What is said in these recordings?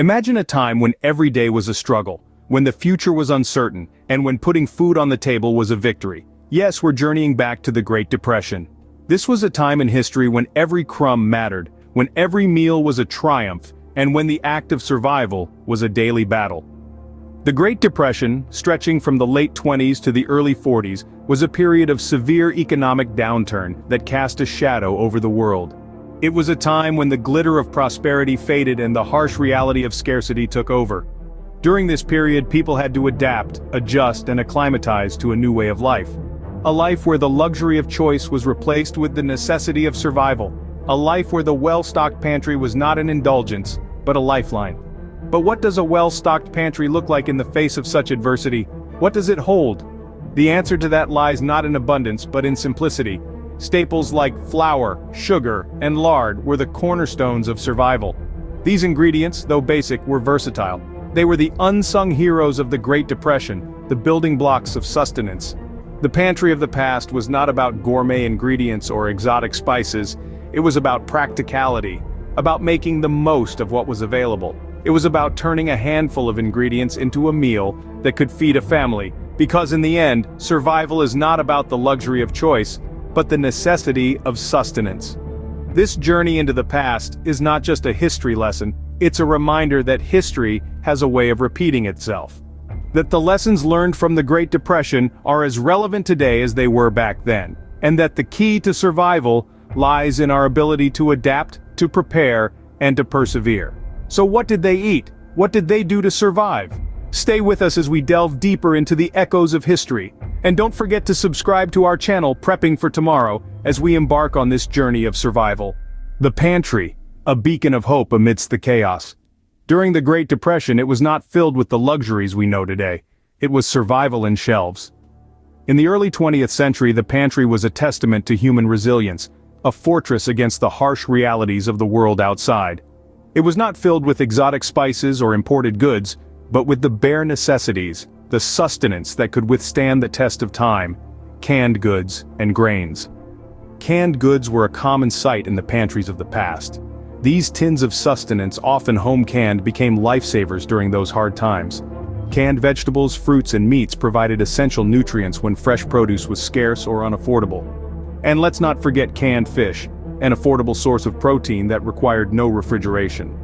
Imagine a time when every day was a struggle, when the future was uncertain, and when putting food on the table was a victory. Yes, we're journeying back to the Great Depression. This was a time in history when every crumb mattered, when every meal was a triumph, and when the act of survival was a daily battle. The Great Depression, stretching from the late 20s to the early 40s, was a period of severe economic downturn that cast a shadow over the world. It was a time when the glitter of prosperity faded and the harsh reality of scarcity took over. During this period, people had to adapt, adjust, and acclimatize to a new way of life. A life where the luxury of choice was replaced with the necessity of survival. A life where the well-stocked pantry was not an indulgence, but a lifeline. But what does a well-stocked pantry look like in the face of such adversity? What does it hold? The answer to that lies not in abundance, but in simplicity. Staples like flour, sugar, and lard were the cornerstones of survival. These ingredients, though basic, were versatile. They were the unsung heroes of the Great Depression, the building blocks of sustenance. The pantry of the past was not about gourmet ingredients or exotic spices. It was about practicality, about making the most of what was available. It was about turning a handful of ingredients into a meal that could feed a family, because in the end, survival is not about the luxury of choice, but the necessity of sustenance. This journey into the past is not just a history lesson, it's a reminder that history has a way of repeating itself. That the lessons learned from the Great Depression are as relevant today as they were back then, and that the key to survival lies in our ability to adapt, to prepare, and to persevere. So what did they eat? What did they do to survive? Stay with us as we delve deeper into the echoes of history. And don't forget to subscribe to our channel Prepping for Tomorrow as we embark on this journey of survival. The pantry, a beacon of hope amidst the chaos. During the Great Depression, it was not filled with the luxuries we know today. It was survival in shelves. In the early 20th century, the pantry was a testament to human resilience, a fortress against the harsh realities of the world outside. It was not filled with exotic spices or imported goods, but with the bare necessities, the sustenance that could withstand the test of time: canned goods and grains. Canned goods were a common sight in the pantries of the past. These tins of sustenance, often home-canned, became lifesavers during those hard times. Canned vegetables, fruits, and meats provided essential nutrients when fresh produce was scarce or unaffordable. And let's not forget canned fish, an affordable source of protein that required no refrigeration.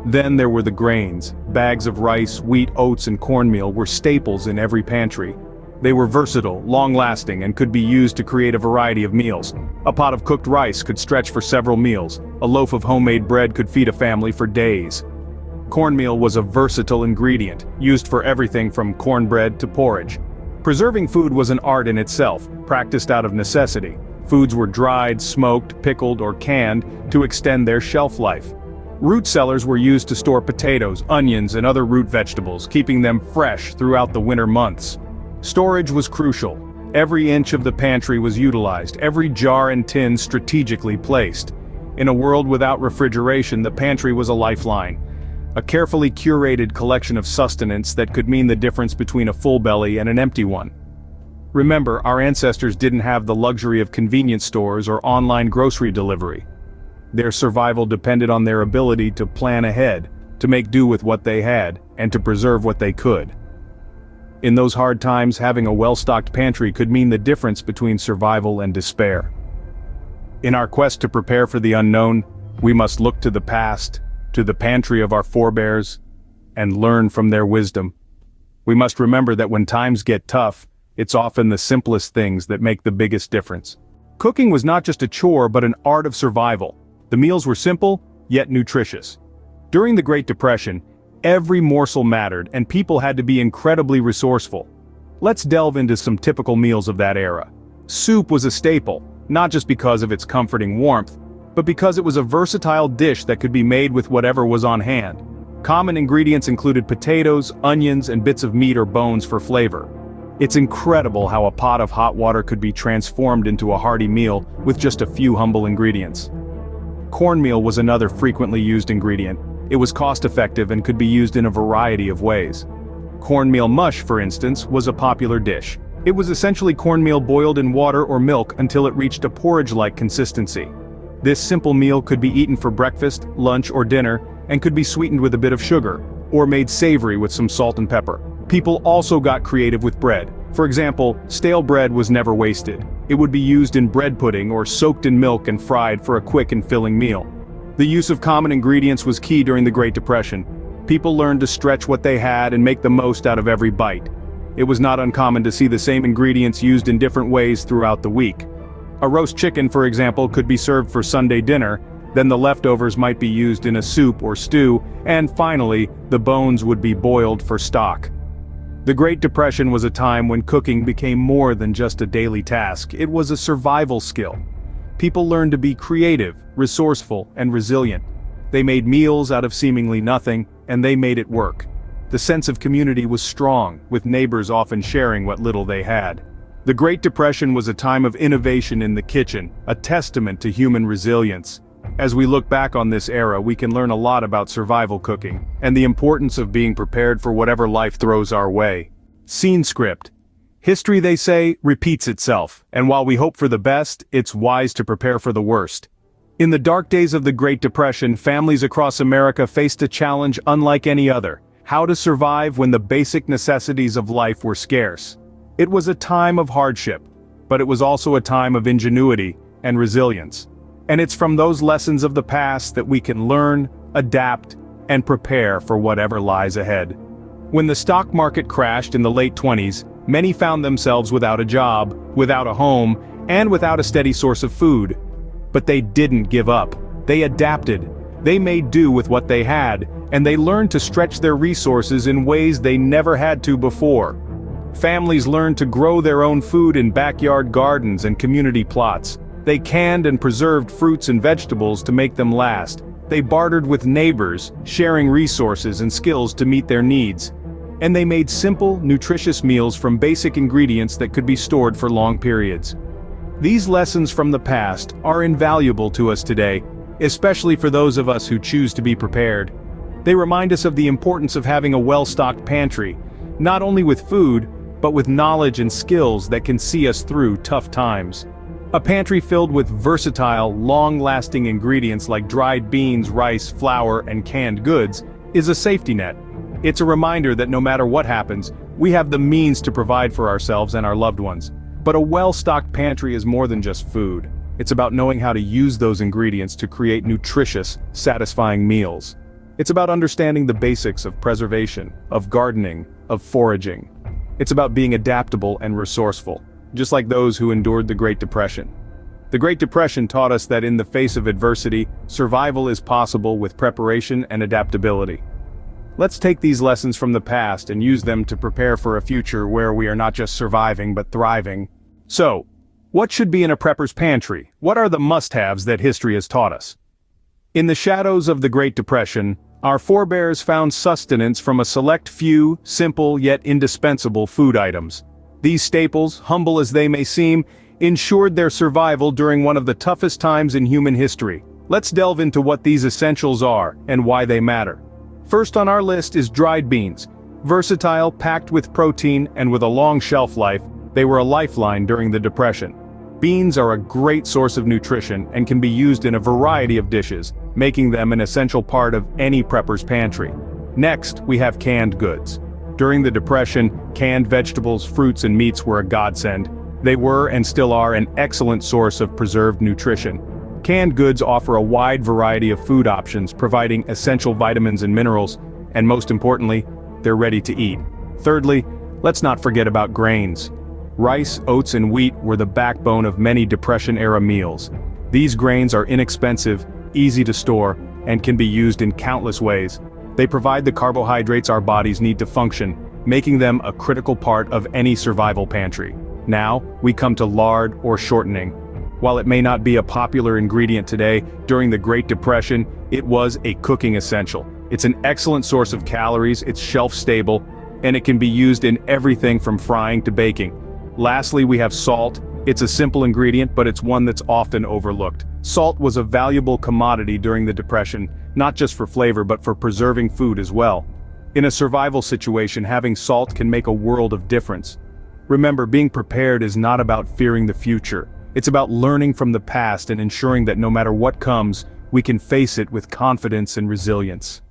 Then there were the grains. Bags of rice, wheat, oats, and cornmeal were staples in every pantry. They were versatile, long-lasting, and could be used to create a variety of meals. A pot of cooked rice could stretch for several meals. A loaf of homemade bread could feed a family for days. Cornmeal was a versatile ingredient, used for everything from cornbread to porridge. Preserving food was an art in itself, practiced out of necessity. Foods were dried, smoked, pickled, or canned to extend their shelf life. Root cellars were used to store potatoes, onions, and other root vegetables, keeping them fresh throughout the winter months. Storage was crucial. Every inch of the pantry was utilized, every jar and tin strategically placed. In a world without refrigeration, the pantry was a lifeline. A carefully curated collection of sustenance that could mean the difference between a full belly and an empty one. Remember, our ancestors didn't have the luxury of convenience stores or online grocery delivery. Their survival depended on their ability to plan ahead, to make do with what they had, and to preserve what they could. In those hard times, having a well-stocked pantry could mean the difference between survival and despair. In our quest to prepare for the unknown, we must look to the past, to the pantry of our forebears, and learn from their wisdom. We must remember that when times get tough, it's often the simplest things that make the biggest difference. Cooking was not just a chore but an art of survival. The meals were simple, yet nutritious. During the Great Depression, every morsel mattered and people had to be incredibly resourceful. Let's delve into some typical meals of that era. Soup was a staple, not just because of its comforting warmth, but because it was a versatile dish that could be made with whatever was on hand. Common ingredients included potatoes, onions, and bits of meat or bones for flavor. It's incredible how a pot of hot water could be transformed into a hearty meal with just a few humble ingredients. Cornmeal was another frequently used ingredient. It was cost-effective and could be used in a variety of ways. Cornmeal mush, for instance, was a popular dish. It was essentially cornmeal boiled in water or milk until it reached a porridge-like consistency. This simple meal could be eaten for breakfast, lunch, or dinner, and could be sweetened with a bit of sugar, or made savory with some salt and pepper. People also got creative with bread. For example, stale bread was never wasted. It would be used in bread pudding or soaked in milk and fried for a quick and filling meal. The use of common ingredients was key during the Great Depression. People learned to stretch what they had and make the most out of every bite. It was not uncommon to see the same ingredients used in different ways throughout the week. A roast chicken, for example, could be served for Sunday dinner, then the leftovers might be used in a soup or stew, and finally, the bones would be boiled for stock. The Great Depression was a time when cooking became more than just a daily task. It was a survival skill. People learned to be creative, resourceful, and resilient. They made meals out of seemingly nothing, and they made it work. The sense of community was strong, with neighbors often sharing what little they had. The Great Depression was a time of innovation in the kitchen, a testament to human resilience. As we look back on this era, we can learn a lot about survival cooking, and the importance of being prepared for whatever life throws our way. Scene script. History, they say, repeats itself, and while we hope for the best, it's wise to prepare for the worst. In the dark days of the Great Depression, families across America faced a challenge unlike any other: how to survive when the basic necessities of life were scarce. It was a time of hardship, but it was also a time of ingenuity and resilience. And it's from those lessons of the past that we can learn, adapt, and prepare for whatever lies ahead. When the stock market crashed in the late 20s, many found themselves without a job, without a home, and without a steady source of food. But they didn't give up. They adapted. They made do with what they had, and they learned to stretch their resources in ways they never had to before. Families learned to grow their own food in backyard gardens and community plots. They canned and preserved fruits and vegetables to make them last. They bartered with neighbors, sharing resources and skills to meet their needs. And they made simple, nutritious meals from basic ingredients that could be stored for long periods. These lessons from the past are invaluable to us today, especially for those of us who choose to be prepared. They remind us of the importance of having a well-stocked pantry, not only with food, but with knowledge and skills that can see us through tough times. A pantry filled with versatile, long-lasting ingredients like dried beans, rice, flour, and canned goods is a safety net. It's a reminder that no matter what happens, we have the means to provide for ourselves and our loved ones. But a well-stocked pantry is more than just food. It's about knowing how to use those ingredients to create nutritious, satisfying meals. It's about understanding the basics of preservation, of gardening, of foraging. It's about being adaptable and resourceful, just like those who endured the Great Depression. The Great Depression taught us that in the face of adversity, survival is possible with preparation and adaptability. Let's take these lessons from the past and use them to prepare for a future where we are not just surviving but thriving. So, what should be in a prepper's pantry? What are the must-haves that history has taught us? In the shadows of the Great Depression, our forebears found sustenance from a select few, simple yet indispensable food items. These staples, humble as they may seem, ensured their survival during one of the toughest times in human history. Let's delve into what these essentials are and why they matter. First on our list is dried beans. Versatile, packed with protein, and with a long shelf life, they were a lifeline during the Depression. Beans are a great source of nutrition and can be used in a variety of dishes, making them an essential part of any prepper's pantry. Next, we have canned goods. During the Depression, canned vegetables, fruits, and meats were a godsend. They were and still are an excellent source of preserved nutrition. Canned goods offer a wide variety of food options, providing essential vitamins and minerals, and most importantly, they're ready to eat. Thirdly, let's not forget about grains. Rice, oats, and wheat were the backbone of many Depression-era meals. These grains are inexpensive, easy to store, and can be used in countless ways. They provide the carbohydrates our bodies need to function, making them a critical part of any survival pantry. Now, we come to lard or shortening. While it may not be a popular ingredient today, during the Great Depression, it was a cooking essential. It's an excellent source of calories, it's shelf-stable, and it can be used in everything from frying to baking. Lastly, we have salt. It's a simple ingredient, but it's one that's often overlooked. Salt was a valuable commodity during the Depression, not just for flavor but for preserving food as well. In a survival situation, having salt can make a world of difference. Remember, being prepared is not about fearing the future. It's about learning from the past and ensuring that no matter what comes, we can face it with confidence and resilience.